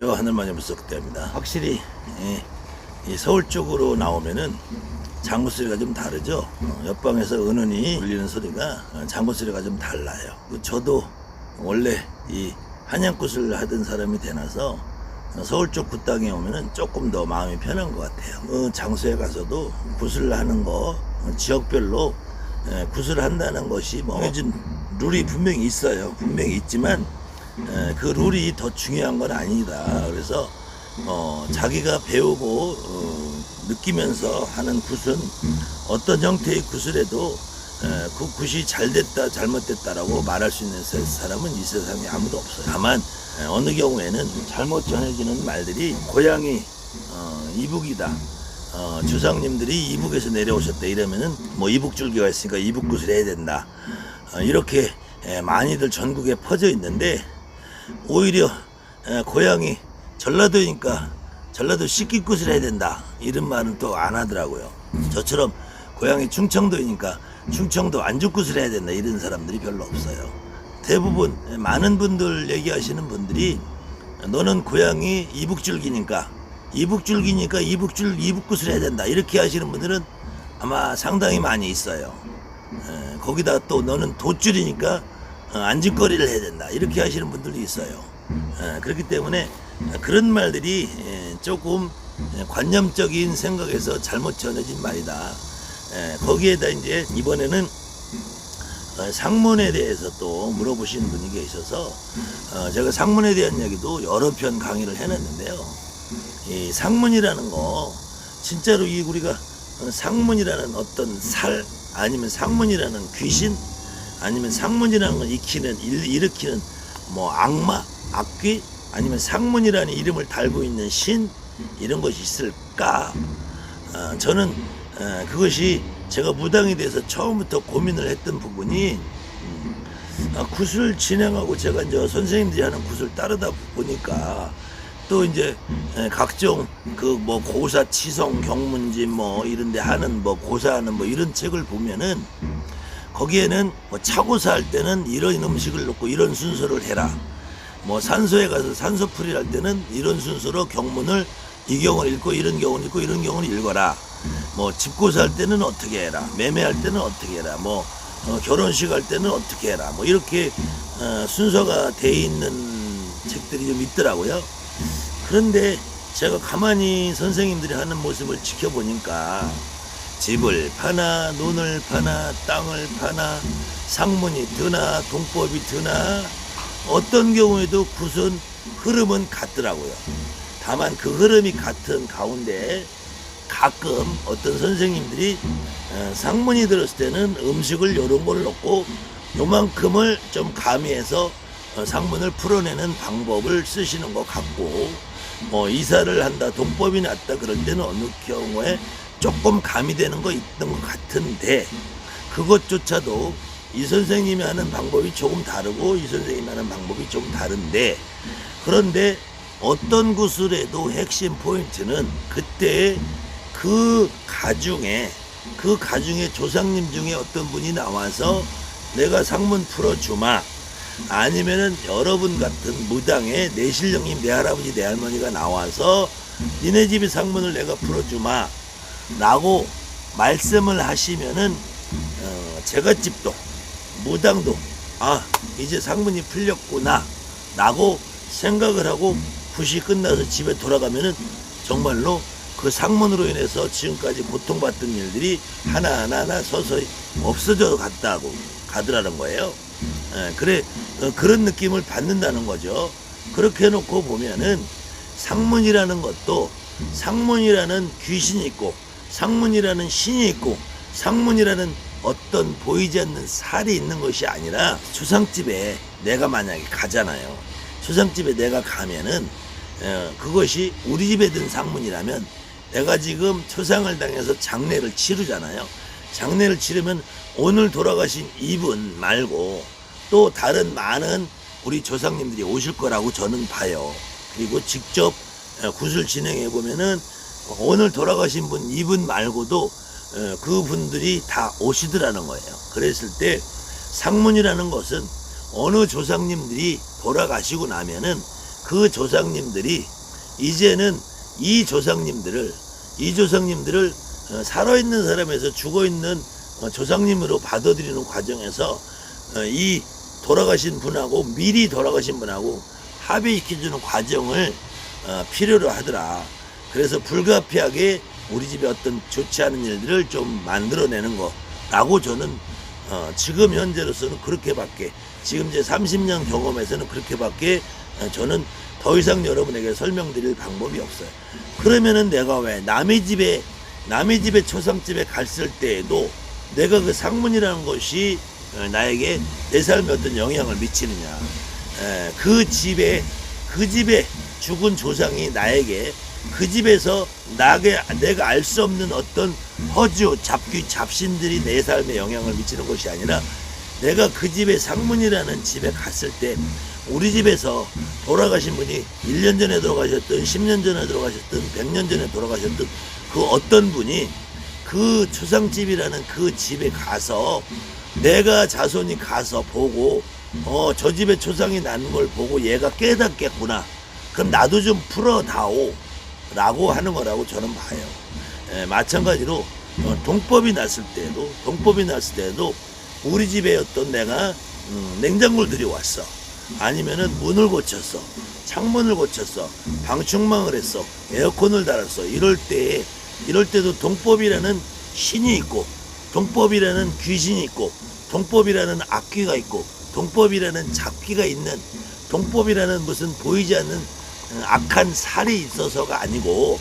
안녕하세요. 하늘마녀 물속대입니다. 확실히 이 서울 쪽으로 나오면은 장구 소리가 좀 다르죠. 옆방에서 은은히 울리는 소리가 장구 소리가 좀 달라요. 저도 원래 이 한양굿을 하던 사람이 되나서 서울 쪽 굿땅에 오면은 조금 더 마음이 편한 것 같아요. 장소에 가서도 굿을 하는 거 지역별로 굿을 한다는 것이 뭐 요즘 룰이 분명히 있어요. 분명히 있지만 그 룰이 더 중요한 건 아니다. 그래서 자기가 배우고 느끼면서 하는 굿은 어떤 형태의 굿을 해도 그 굿이 잘 됐다 잘못됐다라고 말할 수 있는 사람은 이 세상에 아무도 없어요. 다만 어느 경우에는 잘못 전해지는 말들이 고향이 이북이다, 조상님들이 이북에서 내려오셨다 이러면은 뭐 이북줄기가 있으니까 이북굿을 해야 된다, 이렇게 많이들 전국에 퍼져 있는데, 오히려 고향이 전라도니까 전라도 씻기굿을 해야 된다 이런 말은 또 안 하더라고요. 저처럼 고향이 충청도이니까 충청도 안주굿을 해야 된다 이런 사람들이 별로 없어요. 대부분 많은 분들 얘기하시는 분들이 너는 고향이 이북줄기니까 이북굿을 해야 된다 이렇게 하시는 분들은 아마 상당히 많이 있어요. 거기다 또 너는 돛줄이니까 안진거리를 해야 된다 이렇게 하시는 분들도 있어요. 그렇기 때문에 그런 말들이 조금 관념적인 생각에서 잘못 전해진 말이다. 거기에다 이제 이번에는 상문에 대해서 또 물어보시는 분이 계셔서 제가 상문에 대한 얘기도 여러 편 강의를 해놨는데요. 이 상문이라는 거 진짜로 이 우리가 상문이라는 어떤 살, 아니면 상문이라는 귀신, 아니면 상문이라는 걸 일으키는 뭐 악마, 악귀, 아니면 상문이라는 이름을 달고 있는 신, 이런 것이 있을까? 저는 그것이 제가 무당이 돼서 처음부터 고민을 했던 부분이, 굿을 진행하고 제가 이제 선생님들이 하는 굿을 따르다 보니까 또 이제 각종 그 뭐 고사 치성 경문진 뭐 이런데 하는 뭐 고사하는 뭐 이런 책을 보면은 거기에는 뭐 차고사 할 때는 이런 음식을 넣고 이런 순서를 해라, 뭐 산소에 가서 산소풀이를 할 때는 이런 순서로 경문을 이 경우를 읽고 이런 경우를 읽고 이런 경우를 읽어라, 뭐 집고사 할 때는 어떻게 해라, 매매할 때는 어떻게 해라, 뭐 결혼식 할 때는 어떻게 해라, 뭐 이렇게 순서가 돼 있는 책들이 좀 있더라고요. 그런데 제가 가만히 선생님들이 하는 모습을 지켜보니까 집을 파나 논을 파나 땅을 파나 상문이 드나 동법이 드나 어떤 경우에도 굿은 흐름은 같더라고요. 다만 그 흐름이 같은 가운데 가끔 어떤 선생님들이 상문이 들었을 때는 음식을 요런 걸 넣고 요만큼을 좀 가미해서 상문을 풀어내는 방법을 쓰시는 것 같고, 뭐 이사를 한다, 동법이 났다 그럴 때는 어느 경우에 조금 가미되는 거 있던 것 같은데, 그것조차도 이 선생님이 하는 방법이 조금 다르고 이 선생님이 하는 방법이 좀 다른데, 그런데 어떤 굿을 해도 핵심 포인트는 그때 그 가중에 조상님 중에 어떤 분이 나와서 내가 상문 풀어주마, 아니면은 여러분 같은 무당의 내 신령님, 내 할아버지, 내 할머니가 나와서 니네 집의 상문을 내가 풀어주마 라고 말씀을 하시면은 제갓집도 무당도 이제 상문이 풀렸구나 라고 생각을 하고 굿이 끝나서 집에 돌아가면은 정말로 그 상문으로 인해서 지금까지 고통받던 일들이 하나하나 서서히 없어져 갔다고 가더라는 거예요. 그래, 그런 느낌을 받는다는 거죠. 그렇게 해놓고 보면은 상문이라는 것도 상문이라는 귀신이 있고 상문이라는 신이 있고 상문이라는 어떤 보이지 않는 살이 있는 것이 아니라, 조상집에 내가 만약에 가잖아요. 조상집에 내가 가면은 그것이 우리 집에 든 상문이라면 내가 지금 초상을 당해서 장례를 치르잖아요. 장례를 치르면 오늘 돌아가신 이분 말고 또 다른 많은 우리 조상님들이 오실 거라고 저는 봐요. 그리고 직접 굿을 진행해 보면은 오늘 돌아가신 분 이분 말고도 그분들이 다 오시더라는 거예요. 그랬을 때 상문이라는 것은 어느 조상님들이 돌아가시고 나면은 그 조상님들이 이제는 이 조상님들을 살아있는 사람에서 죽어있는 조상님으로 받아들이는 과정에서 이 돌아가신 분하고 미리 돌아가신 분하고 합의시켜주는 과정을 필요로 하더라. 그래서 불가피하게 우리 집에 어떤 좋지 않은 일들을 좀 만들어내는 거라고 저는 지금 현재로서는 그렇게밖에, 지금 제 30년 경험에서는 그렇게밖에 저는 더 이상 여러분에게 설명드릴 방법이 없어요. 그러면은 내가 왜 남의 집에 초상집에 갔을 때에도 내가 그 상문이라는 것이 나에게 내 삶에 어떤 영향을 미치느냐, 그 집에 죽은 조상이 나에게 그 집에서 내가 알 수 없는 어떤 허주, 잡신들이 내 삶에 영향을 미치는 것이 아니라, 내가 그 집에 상문이라는 집에 갔을 때 우리 집에서 돌아가신 분이 1년 전에 돌아가셨든 10년 전에 돌아가셨든 100년 전에 돌아가셨든 그 어떤 분이 그 초상집이라는 그 집에 가서 내가 자손이 가서 보고 저 집에 초상이 난 걸 보고 얘가 깨닫겠구나, 그럼 나도 좀 풀어다오 라고 하는 거라고 저는 봐요. 마찬가지로 동법이 났을 때에도 우리 집에 어떤 내가 냉장고를 들여왔어, 아니면은 문을 고쳤어, 창문을 고쳤어, 방충망을 했어, 에어컨을 달았어, 이럴 때도 동법이라는 신이 있고, 동법이라는 귀신이 있고, 동법이라는 악귀가 있고, 동법이라는 잡귀가 있는, 동법이라는 무슨 보이지 않는 악한 살이 있어서가 아니고,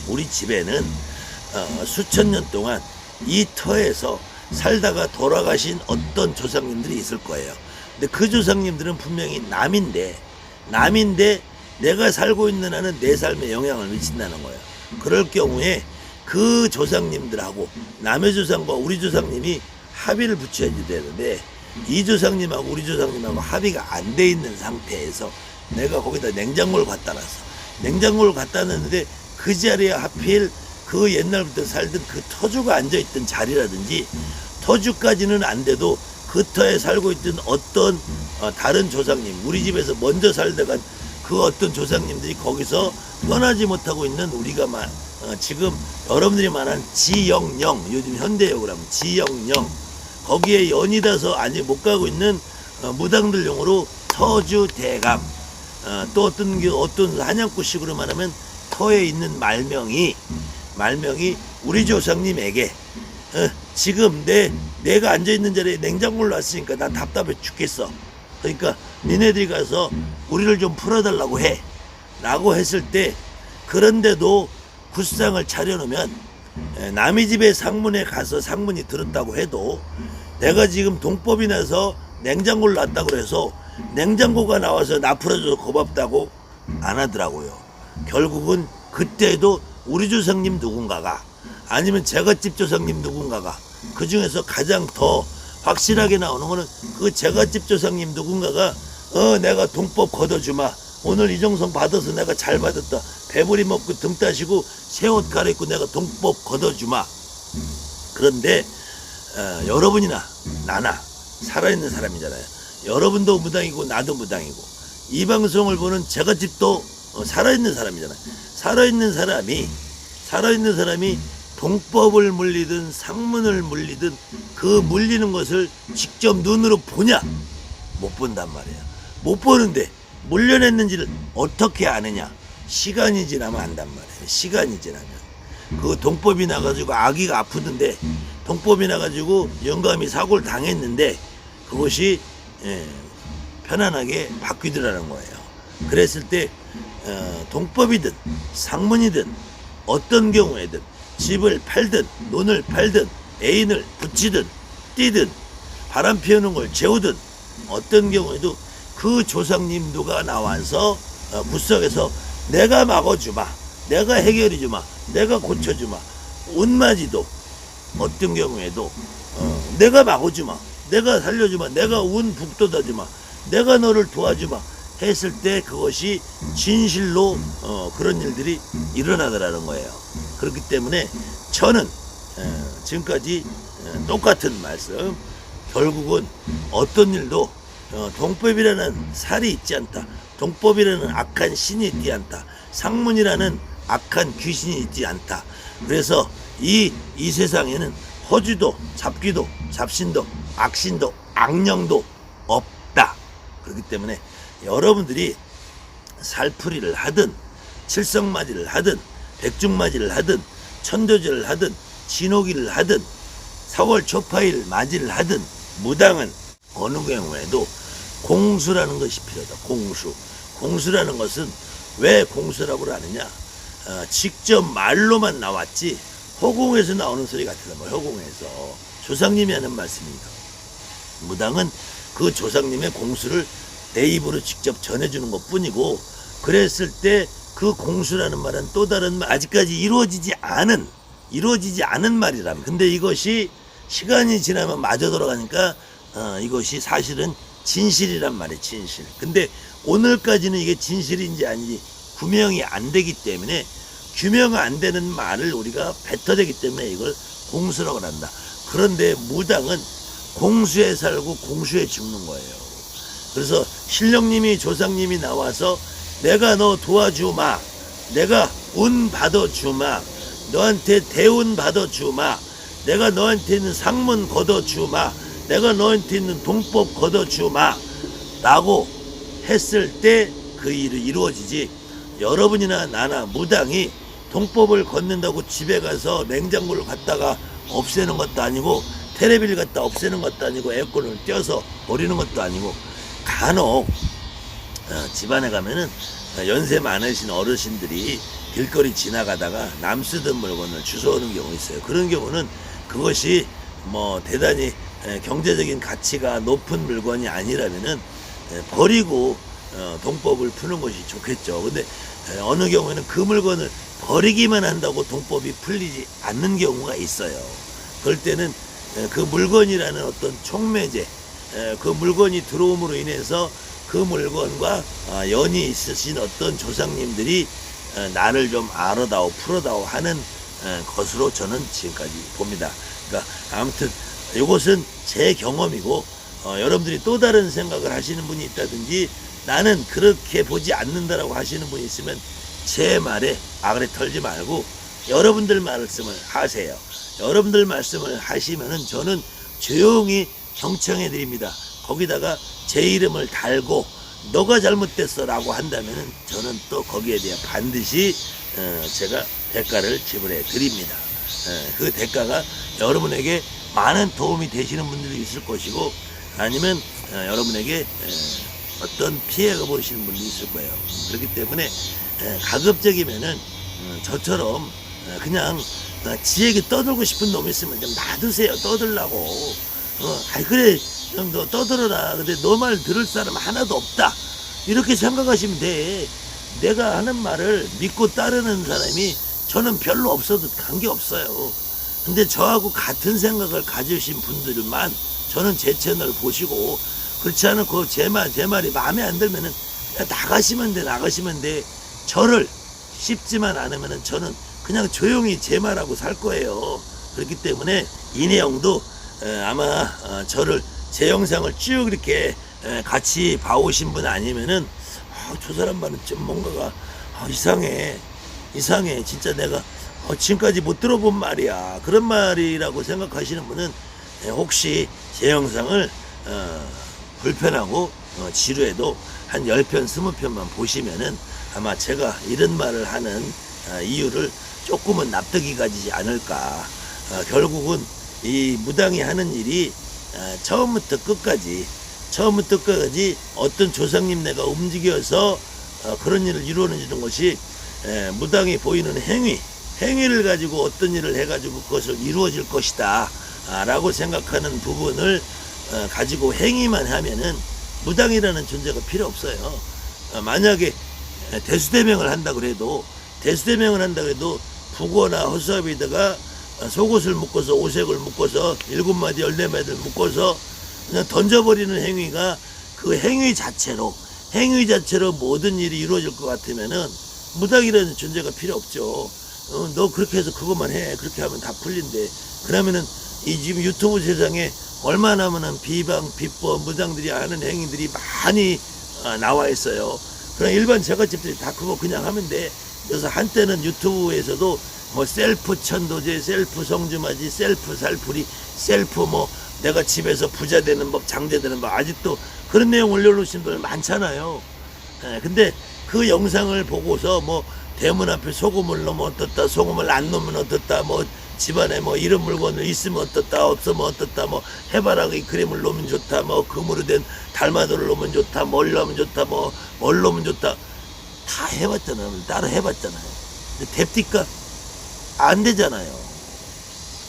우리 집에는 수천 년 동안 이 터에서 살다가 돌아가신 어떤 조상님들이 있을 거예요. 근데 그 조상님들은 분명히 남인데 내가 살고 있는 한은 내 삶에 영향을 미친다는 거예요. 그럴 경우에 그 조상님들하고 남의 조상과 우리 조상님이 합의를 붙여야 되는데, 이 조상님하고 우리 조상님하고 합의가 안 돼 있는 상태에서 내가 거기다 냉장고를 갖다 놨어. 냉장고를 갖다 놨는데 그 자리에 하필 그 옛날부터 살던 그 터주가 앉아있던 자리라든지, 터주까지는 안 돼도 그 터에 살고 있던 어떤 다른 조상님, 우리 집에서 먼저 살다간 그 어떤 조상님들이 거기서 떠나지 못하고 있는, 우리가 지금 여러분들이 말하는 지영령, 요즘 현대역으로 하면 지영령, 거기에 연이 닿아서 아직 못 가고 있는 무당들 용어로 터주대감, 또 어떤 한양구식으로 말하면 터에 있는 말명이 우리 조상님에게 지금 내가 앉아있는 자리에 냉장고를 놨으니까 난 답답해 죽겠어, 그러니까 니네들이 가서 우리를 좀 풀어달라고 해 라고 했을 때, 그런데도 굿상을 차려놓으면 남의 집에 상문에 가서 상문이 들었다고 해도 내가 지금 동법이 나서 냉장고를 놨다고 해서 냉장고가 나와서 나 풀어줘서 고맙다고 안 하더라고요. 결국은 그때도 우리 조상님 누군가가, 아니면 제갓집 조상님 누군가가, 그 중에서 가장 더 확실하게 나오는 거는 그 제갓집 조상님 누군가가 내가 동법 걷어주마, 오늘 이정성 받아서 내가 잘 받았다, 배부리 먹고 등 따시고 새 옷 갈아입고 내가 동법 걷어주마. 그런데 여러분이나 나나 살아있는 사람이잖아요. 여러분도 무당이고 나도 무당이고, 이 방송을 보는 제갓집도 살아있는 사람이잖아요. 살아있는 사람이 동법을 물리든 상문을 물리든 그 물리는 것을 직접 눈으로 보냐? 못 본단 말이에요. 못 보는데 물려냈는지를 어떻게 아느냐? 시간이 지나면 안단 말이에요. 시간이 지나면. 그 동법이 나가지고 아기가 아프던데, 동법이 나가지고 영감이 사고를 당했는데 그것이 편안하게 바뀌더라는 거예요. 그랬을 때 동법이든 상문이든 어떤 경우에든 집을 팔든 논을 팔든 애인을 붙이든 뛰든 바람 피우는 걸 재우든 어떤 경우에도 그 조상님 누가 나와서 구석에서 내가 막아주마, 내가 해결해주마, 내가 고쳐주마, 운맞이도 어떤 경우에도 내가 막아주마, 내가 살려주마, 내가 운 북돋아주마, 내가 너를 도와주마 했을 때 그것이 진실로 그런 일들이 일어나더라는 거예요. 그렇기 때문에 저는 지금까지 똑같은 말씀, 결국은 어떤 일도 동법이라는 살이 있지 않다, 동법이라는 악한 신이 있지 않다. 상문이라는 악한 귀신이 있지 않다. 그래서 이 세상에는 허주도, 잡귀도, 잡신도, 악신도, 악령도 없다. 그렇기 때문에 여러분들이 살풀이를 하든 칠성맞이를 하든 백중맞이를 하든 천도제를 하든 진호기를 하든 4월 초파일 맞이를 하든 무당은 어느 경우에도 공수라는 것이 필요하다. 공수라는 것은 왜 공수라고 하느냐, 직접 말로만 나왔지 허공에서 나오는 소리 같아요. 허공에서 조상님이 하는 말씀입니다. 무당은 그 조상님의 공수를 내 입으로 직접 전해주는 것 뿐이고, 그랬을 때 그 공수라는 말은 또 다른 말, 아직까지 이루어지지 않은 말이랍니다. 근데 이것이 시간이 지나면 마저 돌아가니까 이것이 사실은 진실이란 말이에요. 진실. 근데 오늘까지는 이게 진실인지 아닌지 규명이 안 되기 때문에, 규명 안 되는 말을 우리가 뱉어대기 때문에 이걸 공수라고 한다. 그런데 무당은 공수에 살고 공수에 죽는 거예요. 그래서 신령님이, 조상님이 나와서 내가 너 도와주마, 내가 운 받아주마, 너한테 대운 받아주마, 내가 너한테 있는 상문 걷어주마, 내가 너한테 있는 동법 걷어주마 라고 했을 때 그 일이 이루어지지, 여러분이나 나나 무당이 동법을 걷는다고 집에 가서 냉장고를 갖다가 없애는 것도 아니고, 테레비를 갖다 없애는 것도 아니고, 에어컨을 떼어서 버리는 것도 아니고, 간혹 집안에 가면은 연세 많으신 어르신들이 길거리 지나가다가 남 쓰던 물건을 주워오는 경우 있어요. 그런 경우는 그것이 뭐 대단히 경제적인 가치가 높은 물건이 아니라면은 버리고 동법을 푸는 것이 좋겠죠. 근데 어느 경우에는 그 물건을 버리기만 한다고 동법이 풀리지 않는 경우가 있어요. 그럴 때는 그 물건이라는 어떤 촉매제, 그 물건이 들어옴으로 인해서 그 물건과 연이 있으신 어떤 조상님들이 나를 좀 알아다오, 풀어다오 하는 것으로 저는 지금까지 봅니다. 그러니까 아무튼 이것은 제 경험이고, 여러분들이 또 다른 생각을 하시는 분이 있다든지 나는 그렇게 보지 않는다라고 하시는 분이 있으면 제 말에 아그레 털지 말고 여러분들 말씀을 하세요. 여러분들 말씀을 하시면은 저는 조용히 경청해 드립니다. 거기다가 제 이름을 달고 너가 잘못됐어 라고 한다면은 저는 또 거기에 대해 반드시 제가 대가를 지불해 드립니다. 그 대가가 여러분에게 많은 도움이 되시는 분들도 있을 것이고, 아니면 여러분에게 어떤 피해가 보이시는 분도 있을 거예요. 그렇기 때문에 가급적이면은 저처럼 그냥 지에게 떠들고 싶은 놈이 있으면 좀 놔두세요. 떠들라고. 아이 그래 좀 너 떠들어라. 근데 너 말 들을 사람 하나도 없다. 이렇게 생각하시면 돼. 내가 하는 말을 믿고 따르는 사람이 저는 별로 없어도 관계없어요. 근데 저하고 같은 생각을 가지신 분들만 저는 제 채널 보시고, 그렇지 않고 제 말이 마음에 안 들면은 나가시면 돼. 저를 씹지만 않으면은 저는 그냥 조용히 제 말하고 살 거예요. 그렇기 때문에 이 내용도 아마 저를 제 영상을 쭉 이렇게 같이 봐오신 분 아니면은 저 사람 말은 좀 뭔가가 이상해. 진짜 내가 지금까지 못 들어본 말이야. 그런 말이라고 생각하시는 분은 혹시 제 영상을 불편하고 지루해도 한 10편, 20편만 보시면은 아마 제가 이런 말을 하는 이유를 조금은 납득이 가지지 않을까. 결국은 이 무당이 하는 일이 처음부터 끝까지 어떤 조상님 내가 움직여서 그런 일을 이루어내주는 것이 무당이 보이는 행위를 가지고 어떤 일을 해가지고 그것을 이루어질 것이다 라고 생각하는 부분을 가지고 행위만 하면은 무당이라는 존재가 필요 없어요. 만약에 대수대명을 한다 그래도 북어나 허수아비다가 속옷을 묶어서 오색을 묶어서 7마디 14마디를 묶어서 그냥 던져버리는 행위가 그 행위 자체로 모든 일이 이루어질 것 같으면은 무당이라는 존재가 필요 없죠. 너 그렇게 해서 그것만 해. 그렇게 하면 다 풀린대. 그러면은 이 지금 유튜브 세상에 얼마나 많은 비방, 비법, 무당들이 하는 행위들이 많이 나와 있어요. 그런 일반 제과집들이 다 그거 그냥 하면 돼. 그래서 한때는 유튜브에서도 뭐 셀프 천도제, 셀프 성주맞이, 셀프 살풀이, 셀프 뭐 내가 집에서 부자 되는 법, 장자 되는 법, 아직도 그런 내용 올려놓으신 분들 많잖아요. 근데 그 영상을 보고서 뭐 대문 앞에 소금을 넣으면 어떻다, 소금을 안 넣으면 어떻다, 뭐 집안에 뭐 이런 물건을 있으면 어떻다, 없으면 어떻다, 뭐 해바라기 크림을 넣으면 좋다, 뭐 금으로 된 달마도를 넣으면 좋다, 뭘 넣으면 좋다, 뭐 뭘 넣으면 좋다, 다 해봤잖아요. 따로 해봤잖아요. 근데 됩니까? 안 되잖아요.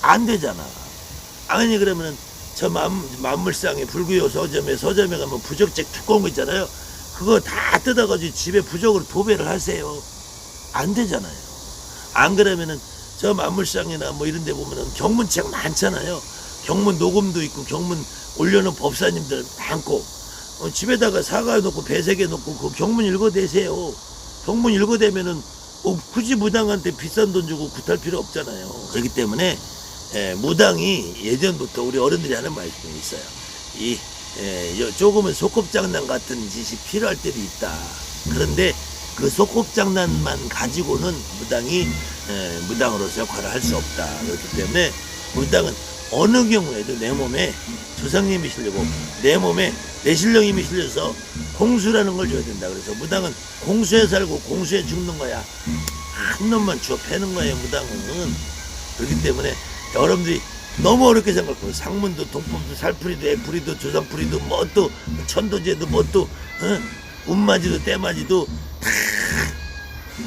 안 되잖아. 아니 그러면은 저 만물상에 불구요 서점에 가면 부적책 두꺼운 거 있잖아요. 그거 다 뜯어가지고 집에 부적으로 도배를 하세요. 안 되잖아요. 안 그러면은 저 만물상이나 뭐 이런 데 보면은 경문책 많잖아요. 경문 녹음도 있고 경문 올려놓은 법사님들 많고 집에다가 사과 놓고 배색해 놓고 그 경문 읽어대세요. 경문 읽어대면은 굳이 무당한테 비싼 돈 주고 굿할 필요 없잖아요. 그렇기 때문에 무당이 예전부터 우리 어른들이 하는 말씀이 있어요. 조금은 소꿉장난 같은 짓이 필요할 때도 있다. 그런데 그 소꿉장난만 가지고는 무당이 무당으로서 역할을 할 수 없다. 그렇기 때문에 무당은 어느 경우에도 내 몸에 조상님이 실리고 내 몸에 내 신령님이 실려서 공수라는 걸 줘야 된다. 그래서 무당은 공수에 살고 공수에 죽는 거야. 한 놈만 주워 패는 거예요, 무당은. 그렇기 때문에 여러분들이 너무 어렵게 생각하고 상문도 동품도 살풀이도 애풀이도 조상풀이도 뭐 또 천도제도 뭐 또 운맞이도 때맞이도 다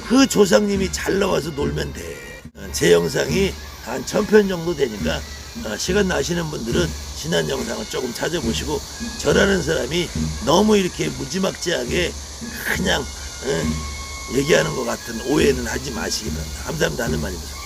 그 조상님이 잘 나와서 놀면 돼. 제 영상이 한 1000편 정도 되니까 시간 나시는 분들은 지난 영상을 조금 찾아보시고 저라는 사람이 너무 이렇게 무지막지하게 그냥 얘기하는 것 같은 오해는 하지 마시기 바랍니다. 감사합니다 하는 말입니다.